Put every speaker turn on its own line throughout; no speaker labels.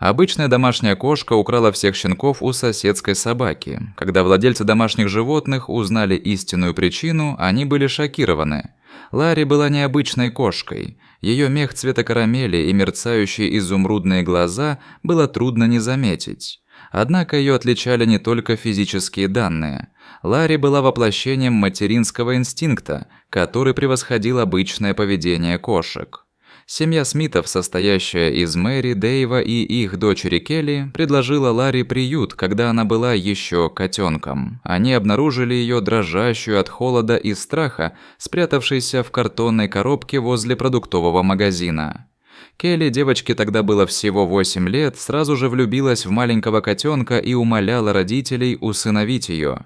Обычная домашняя кошка украла всех щенков у соседской собаки. Когда владельцы домашних животных узнали истинную причину, они были шокированы. Ларри была необычной кошкой. Ее мех цвета карамели и мерцающие изумрудные глаза было трудно не заметить. Однако ее отличали не только физические данные. Ларри была воплощением материнского инстинкта, который превосходил обычное поведение кошек. Семья Смитов, состоящая из Мэри, Дэйва и их дочери Келли, предложила Ларри приют, когда она была еще котенком. Они обнаружили ее дрожащую от холода и страха, спрятавшейся в картонной коробке возле продуктового магазина. Келли, девочке тогда было всего 8 лет, сразу же влюбилась в маленького котенка и умоляла родителей усыновить ее.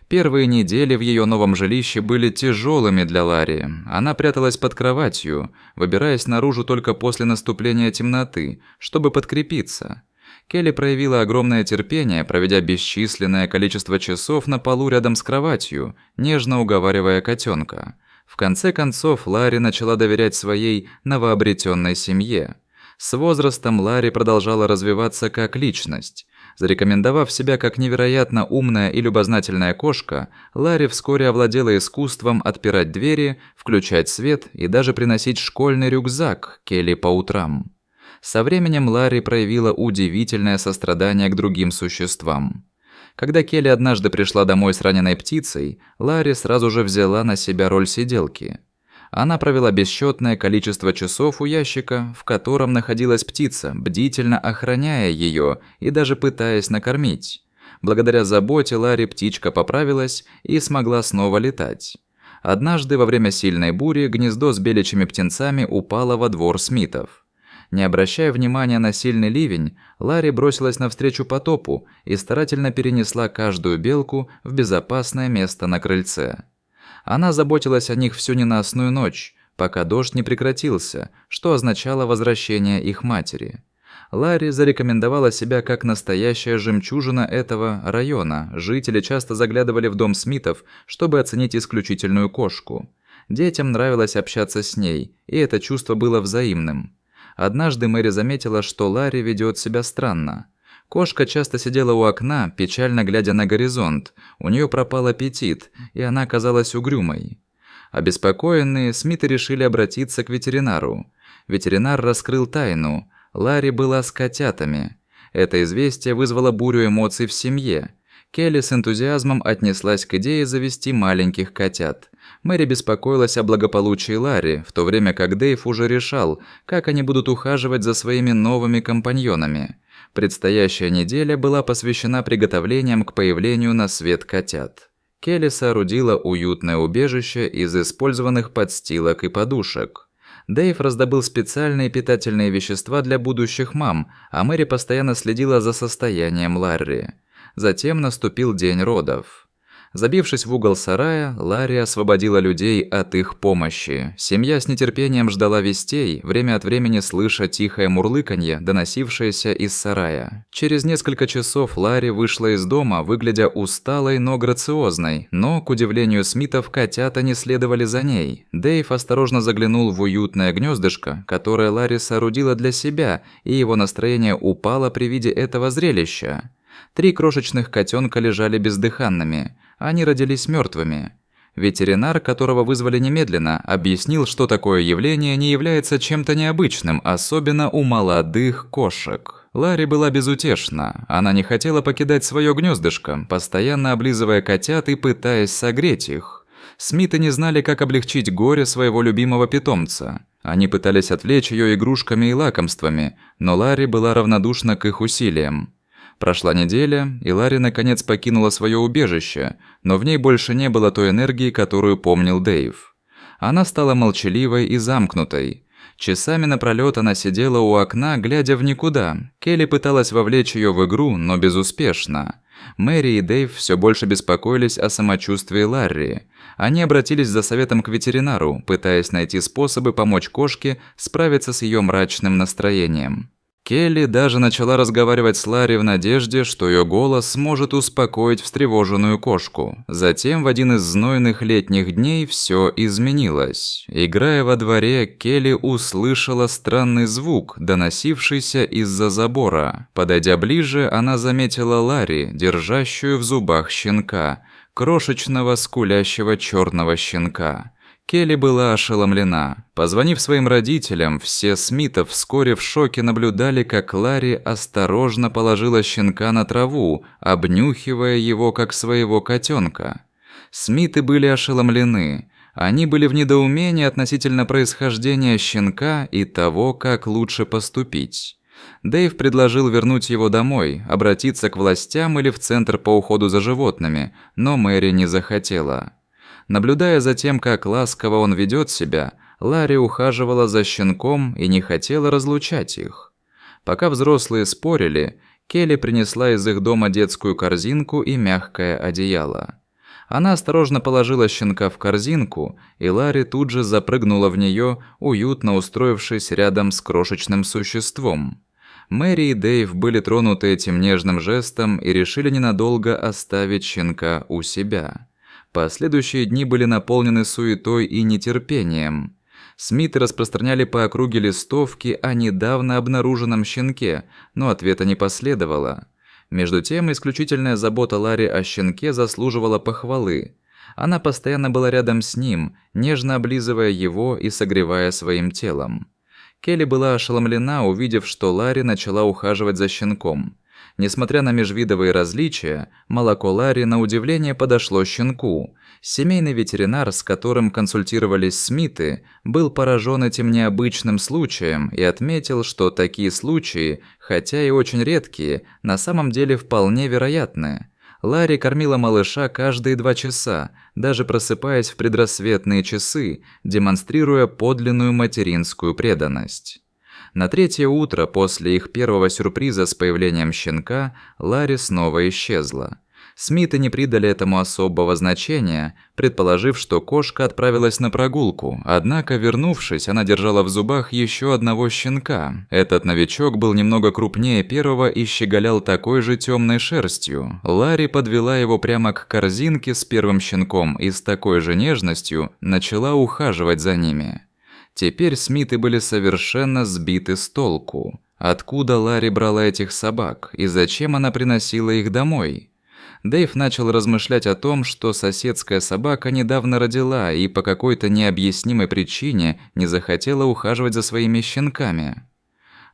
Первые недели в ее новом жилище были тяжелыми для Ларри. Она пряталась под кроватью, выбираясь наружу только после наступления темноты, чтобы подкрепиться. Келли проявила огромное терпение, проведя бесчисленное количество часов на полу рядом с кроватью, нежно уговаривая котенка. В конце концов, Ларри начала доверять своей новообретенной семье. С возрастом Ларри продолжала развиваться как личность. Зарекомендовав себя как невероятно умная и любознательная кошка, Ларри вскоре овладела искусством отпирать двери, включать свет и даже приносить школьный рюкзак Келли по утрам. Со временем Ларри проявила удивительное сострадание к другим существам. Когда Келли однажды пришла домой с раненой птицей, Ларри сразу же взяла на себя роль сиделки. Она провела бесчетное количество часов у ящика, в котором находилась птица, бдительно охраняя ее и даже пытаясь накормить. Благодаря заботе Ларри птичка поправилась и смогла снова летать. Однажды во время сильной бури гнездо с беличьими птенцами упало во двор Смитов. Не обращая внимания на сильный ливень, Ларри бросилась навстречу потопу и старательно перенесла каждую белку в безопасное место на крыльце. Она заботилась о них всю ненастную ночь, пока дождь не прекратился, что означало возвращение их матери. Ларри зарекомендовала себя как настоящая жемчужина этого района. Жители часто заглядывали в дом Смитов, чтобы оценить исключительную кошку. Детям нравилось общаться с ней, и это чувство было взаимным. Однажды Мэри заметила, что Ларри ведет себя странно. Кошка часто сидела у окна, печально глядя на горизонт. У нее пропал аппетит, и она казалась угрюмой. Обеспокоенные, Смиты решили обратиться к ветеринару. Ветеринар раскрыл тайну. Ларри была с котятами. Это известие вызвало бурю эмоций в семье. Келли с энтузиазмом отнеслась к идее завести маленьких котят. Мэри беспокоилась о благополучии Ларри, в то время как Дэйв уже решал, как они будут ухаживать за своими новыми компаньонами. Предстоящая неделя была посвящена приготовлениям к появлению на свет котят. Келли соорудила уютное убежище из использованных подстилок и подушек. Дэйв раздобыл специальные питательные вещества для будущих мам, а Мэри постоянно следила за состоянием Ларри. Затем наступил день родов. Забившись в угол сарая, Ларри освободила людей от их помощи. Семья с нетерпением ждала вестей, время от времени слыша тихое мурлыканье, доносившееся из сарая. Через несколько часов Ларри вышла из дома, выглядя усталой, но грациозной. Но, к удивлению Смитов, котята не следовали за ней. Дэйв осторожно заглянул в уютное гнездышко, которое Ларри соорудила для себя, и его настроение упало при виде этого зрелища. 3 крошечных котенка лежали бездыханными. Они родились мертвыми. Ветеринар, которого вызвали немедленно, объяснил, что такое явление не является чем-то необычным, особенно у молодых кошек. Ларри была безутешна. Она не хотела покидать свое гнездышко, постоянно облизывая котят и пытаясь согреть их. Смиты не знали, как облегчить горе своего любимого питомца. Они пытались отвлечь ее игрушками и лакомствами, но Ларри была равнодушна к их усилиям. Прошла неделя, и Ларри наконец покинула свое убежище, но в ней больше не было той энергии, которую помнил Дэйв. Она стала молчаливой и замкнутой. Часами напролёт она сидела у окна, глядя в никуда. Келли пыталась вовлечь ее в игру, но безуспешно. Мэри и Дэйв все больше беспокоились о самочувствии Ларри. Они обратились за советом к ветеринару, пытаясь найти способы помочь кошке справиться с ее мрачным настроением. Келли даже начала разговаривать с Ларри в надежде, что ее голос сможет успокоить встревоженную кошку. Затем в один из знойных летних дней все изменилось. Играя во дворе, Келли услышала странный звук, доносившийся из-за забора. Подойдя ближе, она заметила Ларри, держащую в зубах щенка, крошечного скулящего черного щенка. Келли была ошеломлена. Позвонив своим родителям, все Смитов вскоре в шоке наблюдали, как Ларри осторожно положила щенка на траву, обнюхивая его как своего котенка. Смиты были ошеломлены. Они были в недоумении относительно происхождения щенка и того, как лучше поступить. Дэйв предложил вернуть его домой, обратиться к властям или в центр по уходу за животными, но Мэри не захотела. Наблюдая за тем, как ласково он ведет себя, Ларри ухаживала за щенком и не хотела разлучать их. Пока взрослые спорили, Келли принесла из их дома детскую корзинку и мягкое одеяло. Она осторожно положила щенка в корзинку, и Ларри тут же запрыгнула в нее, уютно устроившись рядом с крошечным существом. Мэри и Дэйв были тронуты этим нежным жестом и решили ненадолго оставить щенка у себя. Последующие дни были наполнены суетой и нетерпением. Смиты распространяли по округе листовки о недавно обнаруженном щенке, но ответа не последовало. Между тем, исключительная забота Ларри о щенке заслуживала похвалы. Она постоянно была рядом с ним, нежно облизывая его и согревая своим телом. Келли была ошеломлена, увидев, что Ларри начала ухаживать за щенком. Несмотря на межвидовые различия, молоко Ларри на удивление подошло щенку. Семейный ветеринар, с которым консультировались Смиты, был поражен этим необычным случаем и отметил, что такие случаи, хотя и очень редкие, на самом деле вполне вероятны. Ларри кормила малыша каждые 2 часа, даже просыпаясь в предрассветные часы, демонстрируя подлинную материнскую преданность. На 3-е утро после их первого сюрприза с появлением щенка Ларри снова исчезла. Смиты не придали этому особого значения, предположив, что кошка отправилась на прогулку, однако, вернувшись, она держала в зубах еще одного щенка. Этот новичок был немного крупнее первого и щеголял такой же темной шерстью. Ларри подвела его прямо к корзинке с первым щенком и с такой же нежностью начала ухаживать за ними. Теперь Смиты были совершенно сбиты с толку. Откуда Ларри брала этих собак и зачем она приносила их домой? Дэйв начал размышлять о том, что соседская собака недавно родила и по какой-то необъяснимой причине не захотела ухаживать за своими щенками.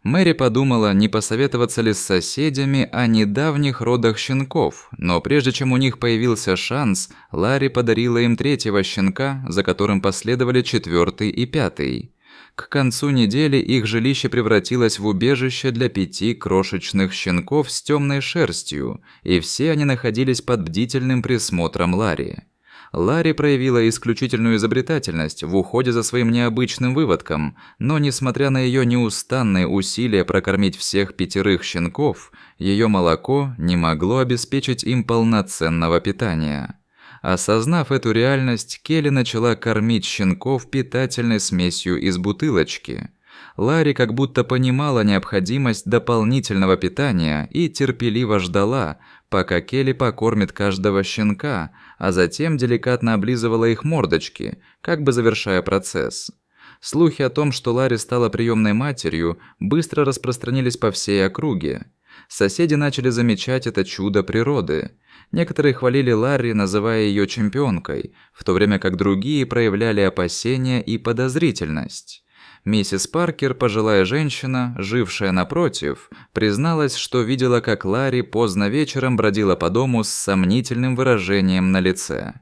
Мэри подумала, не посоветоваться ли с соседями о недавних родах щенков, но прежде чем у них появился шанс, Ларри подарила им 3-го щенка, за которым последовали 4-й и 5-й. К концу недели их жилище превратилось в убежище для 5 крошечных щенков с темной шерстью, и все они находились под бдительным присмотром Ларри. Ларри проявила исключительную изобретательность в уходе за своим необычным выводком, но, несмотря на ее неустанные усилия прокормить всех 5 щенков, ее молоко не могло обеспечить им полноценного питания. Осознав эту реальность, Келли начала кормить щенков питательной смесью из бутылочки. Ларри как будто понимала необходимость дополнительного питания и терпеливо ждала, пока Келли покормит каждого щенка, а затем деликатно облизывала их мордочки, как бы завершая процесс. Слухи о том, что Ларри стала приемной матерью, быстро распространились по всей округе. Соседи начали замечать это чудо природы. Некоторые хвалили Ларри, называя ее чемпионкой, в то время как другие проявляли опасения и подозрительность. Миссис Паркер, пожилая женщина, жившая напротив, призналась, что видела, как Ларри поздно вечером бродила по дому с сомнительным выражением на лице.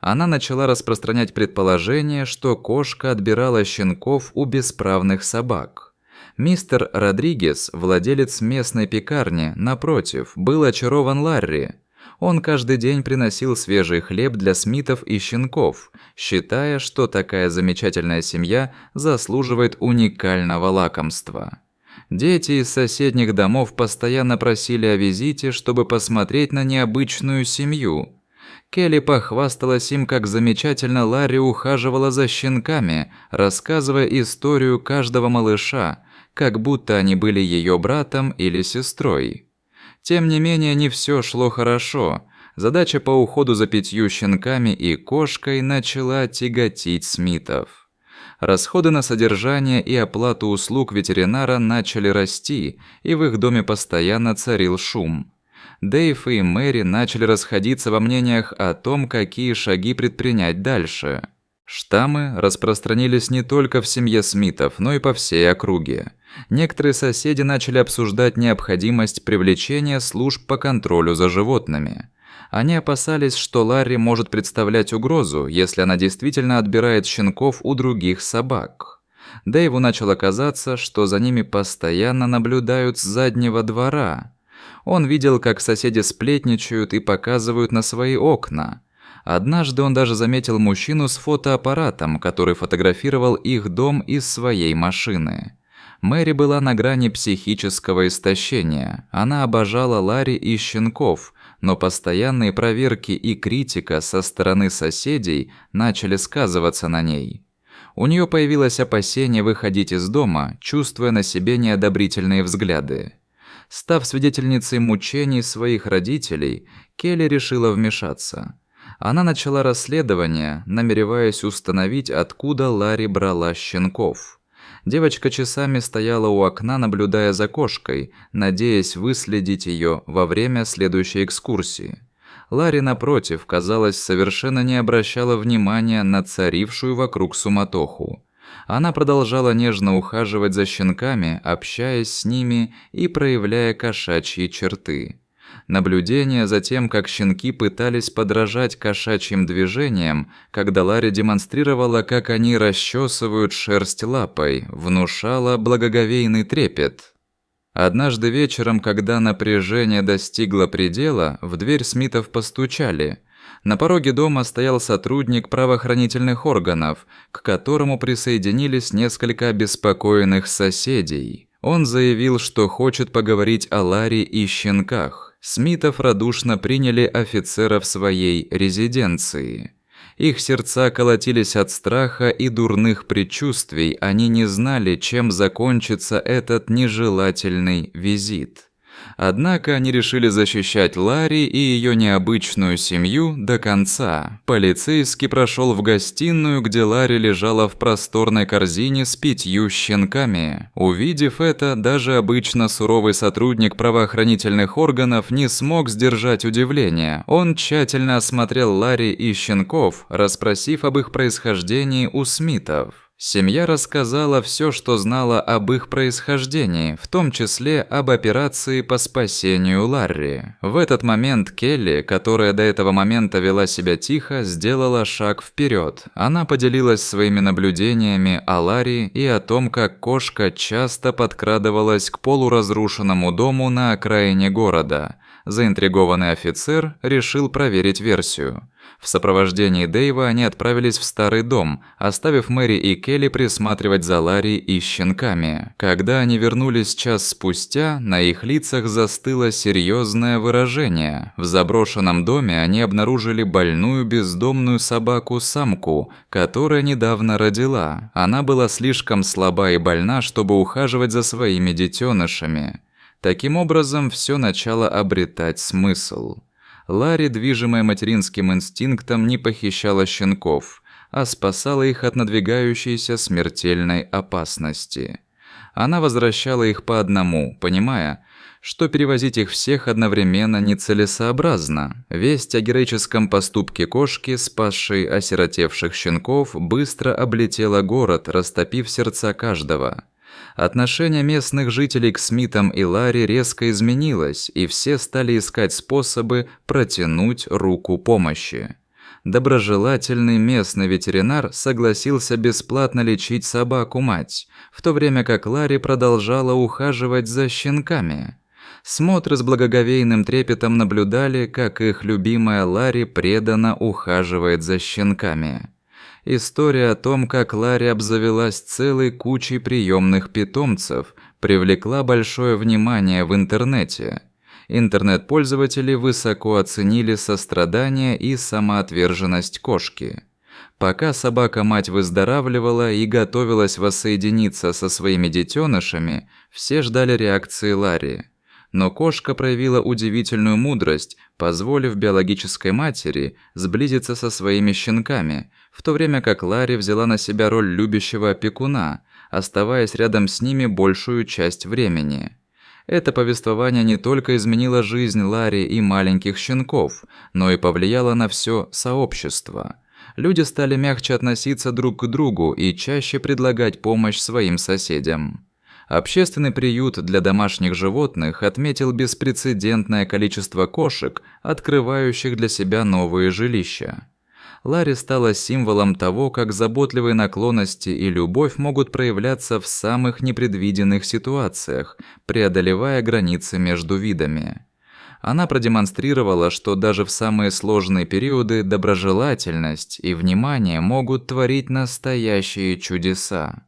Она начала распространять предположение, что кошка отбирала щенков у бесправных собак. Мистер Родригес, владелец местной пекарни, напротив, был очарован Ларри. Он каждый день приносил свежий хлеб для Смитов и щенков, считая, что такая замечательная семья заслуживает уникального лакомства. Дети из соседних домов постоянно просили о визите, чтобы посмотреть на необычную семью. Келли похвасталась им, как замечательно Ларри ухаживала за щенками, рассказывая историю каждого малыша, как будто они были ее братом или сестрой. Тем не менее, не все шло хорошо. Задача по уходу за 5 щенками и кошкой начала тяготить Смитов. Расходы на содержание и оплату услуг ветеринара начали расти, и в их доме постоянно царил шум. Дэйв и Мэри начали расходиться во мнениях о том, какие шаги предпринять дальше. Штаммы распространились не только в семье Смитов, но и по всей округе. Некоторые соседи начали обсуждать необходимость привлечения служб по контролю за животными. Они опасались, что Ларри может представлять угрозу, если она действительно отбирает щенков у других собак. Дэйву начало казаться, что за ними постоянно наблюдают с заднего двора. Он видел, как соседи сплетничают и показывают на свои окна. Однажды он даже заметил мужчину с фотоаппаратом, который фотографировал их дом из своей машины. Мэри была на грани психического истощения. Она обожала Ларри и щенков, но постоянные проверки и критика со стороны соседей начали сказываться на ней. У нее появилось опасение выходить из дома, чувствуя на себе неодобрительные взгляды. Став свидетельницей мучений своих родителей, Келли решила вмешаться. Она начала расследование, намереваясь установить, откуда Ларри брала щенков. Девочка часами стояла у окна, наблюдая за кошкой, надеясь выследить ее во время следующей экскурсии. Ларри, напротив, казалось, совершенно не обращала внимания на царившую вокруг суматоху. Она продолжала нежно ухаживать за щенками, общаясь с ними и проявляя кошачьи черты. Наблюдение за тем, как щенки пытались подражать кошачьим движениям, когда Ларри демонстрировала, как они расчесывают шерсть лапой, внушало благоговейный трепет. Однажды вечером, когда напряжение достигло предела, в дверь Смитов постучали. На пороге дома стоял сотрудник правоохранительных органов, к которому присоединились несколько обеспокоенных соседей. Он заявил, что хочет поговорить о Ларри и щенках. Смитов радушно приняли офицера в своей резиденции. Их сердца колотились от страха и дурных предчувствий, они не знали, чем закончится этот нежелательный визит. Однако они решили защищать Ларри и ее необычную семью до конца. Полицейский прошел в гостиную, где Ларри лежала в просторной корзине с 5 щенками. Увидев это, даже обычно суровый сотрудник правоохранительных органов не смог сдержать удивление. Он тщательно осмотрел Ларри и щенков, расспросив об их происхождении у Смитов. Семья рассказала все, что знала об их происхождении, в том числе об операции по спасению Ларри. В этот момент Келли, которая до этого момента вела себя тихо, сделала шаг вперед. Она поделилась своими наблюдениями о Ларри и о том, как кошка часто подкрадывалась к полуразрушенному дому на окраине города. Заинтригованный офицер решил проверить версию. В сопровождении Дэйва они отправились в старый дом, оставив Мэри и Келли присматривать за Ларри и щенками. Когда они вернулись час спустя, на их лицах застыло серьезное выражение. В заброшенном доме они обнаружили больную бездомную собаку-самку, которая недавно родила. Она была слишком слаба и больна, чтобы ухаживать за своими детенышами. Таким образом, все начало обретать смысл. Ларри, движимая материнским инстинктом, не похищала щенков, а спасала их от надвигающейся смертельной опасности. Она возвращала их по одному, понимая, что перевозить их всех одновременно нецелесообразно. Весть о героическом поступке кошки, спасшей осиротевших щенков, быстро облетела город, растопив сердца каждого. Отношение местных жителей к Смитам и Ларри резко изменилось, и все стали искать способы протянуть руку помощи. Доброжелательный местный ветеринар согласился бесплатно лечить собаку-мать, в то время как Ларри продолжала ухаживать за щенками. Смотры с благоговейным трепетом наблюдали, как их любимая Ларри преданно ухаживает за щенками. История о том, как Ларри обзавелась целой кучей приемных питомцев, привлекла большое внимание в интернете. Интернет-пользователи высоко оценили сострадание и самоотверженность кошки. Пока собака-мать выздоравливала и готовилась воссоединиться со своими детенышами, все ждали реакции Ларри. Но кошка проявила удивительную мудрость, позволив биологической матери сблизиться со своими щенками, в то время как Ларри взяла на себя роль любящего опекуна, оставаясь рядом с ними большую часть времени. Это повествование не только изменило жизнь Ларри и маленьких щенков, но и повлияло на все сообщество. Люди стали мягче относиться друг к другу и чаще предлагать помощь своим соседям. Общественный приют для домашних животных отметил беспрецедентное количество кошек, открывающих для себя новые жилища. Ларри стала символом того, как заботливые наклонности и любовь могут проявляться в самых непредвиденных ситуациях, преодолевая границы между видами. Она продемонстрировала, что даже в самые сложные периоды доброжелательность и внимание могут творить настоящие чудеса.